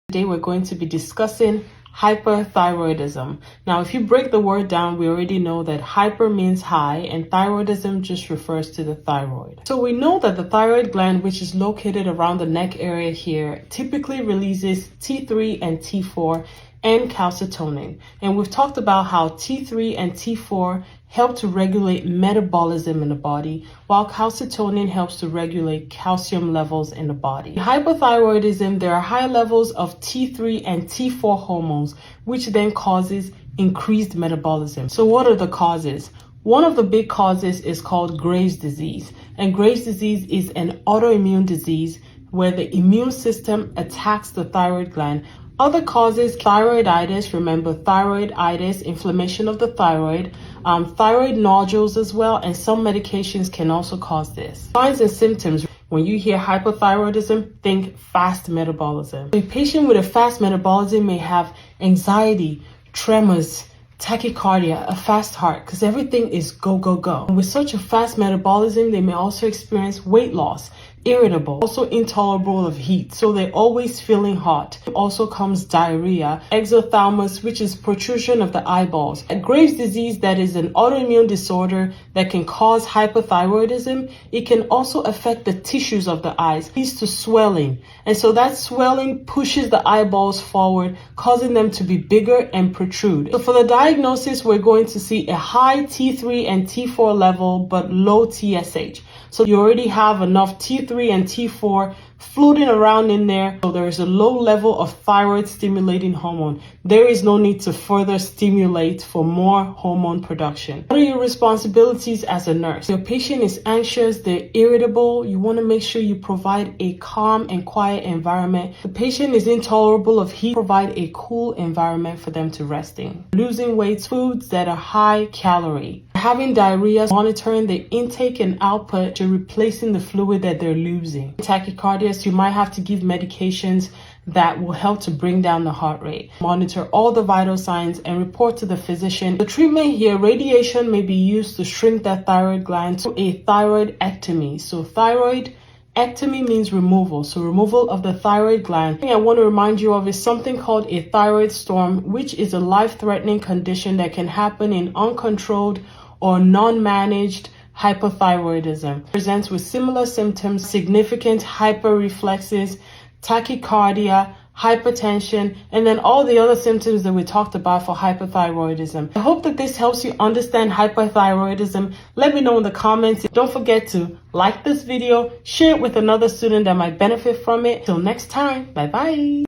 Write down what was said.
Today we're going to be discussing hyperthyroidism. Now, if you break the word down, we already know that hyper means high and thyroidism just refers to the thyroid. So we know that the thyroid gland, which is located around the neck area here, typically releases T3 and T4 and calcitonin. And we've talked about how T3 and T4 help to regulate metabolism in the body, while calcitonin helps to regulate calcium levels in the body. In hypothyroidism, there are high levels of T3 and T4 hormones, which then causes increased metabolism. So what are the causes? One of the big causes is called Graves' disease. And Graves' disease is an autoimmune disease where the immune system attacks the thyroid gland. Other causes, thyroiditis, remember thyroiditis, inflammation of the thyroid, thyroid nodules as well, and some medications can also cause this. Signs and symptoms. When you hear hypothyroidism, think fast metabolism. A patient with a fast metabolism may have anxiety, tremors, tachycardia, a fast heart, because everything is go, go, go. And with such a fast metabolism, they may also experience weight loss, irritable, also intolerable of heat, so they're always feeling hot. Also comes diarrhea, exophthalmos, which is protrusion of the eyeballs. A Graves' disease, that is an autoimmune disorder that can cause hypothyroidism. It can also affect the tissues of the eyes, leads to swelling, and so that swelling pushes the eyeballs forward, causing them to be bigger and protrude. So for the diagnosis, we're going to see a high T3 and T4 level but low TSH. So you already have enough T3 and T4 floating around in there. So there is a low level of thyroid stimulating hormone. There is no need to further stimulate for more hormone production. What are your responsibilities as a nurse? Your patient is anxious, they're irritable. You want to make sure you provide a calm and quiet environment. The patient is intolerable of heat. Provide a cool environment for them to rest in. Losing weight, foods that are high calorie. Having diarrhea, monitoring the intake and output to replacing the fluid that they're losing. Tachycardia, you might have to give medications that will help to bring down the heart rate. Monitor all the vital signs and report to the physician. The treatment here, radiation may be used to shrink that thyroid gland to a thyroidectomy. So thyroidectomy means removal. So removal of the thyroid gland. The thing I want to remind you of is something called a thyroid storm, which is a life-threatening condition that can happen in uncontrolled or non-managed hypothyroidism. Presents with similar symptoms, significant hyperreflexes, tachycardia, hypertension, and then all the other symptoms that we talked about for hypothyroidism. I hope that this helps you understand hypothyroidism. Let me know in the comments. Don't forget to like this video, share it with another student that might benefit from it. Till next time, bye-bye.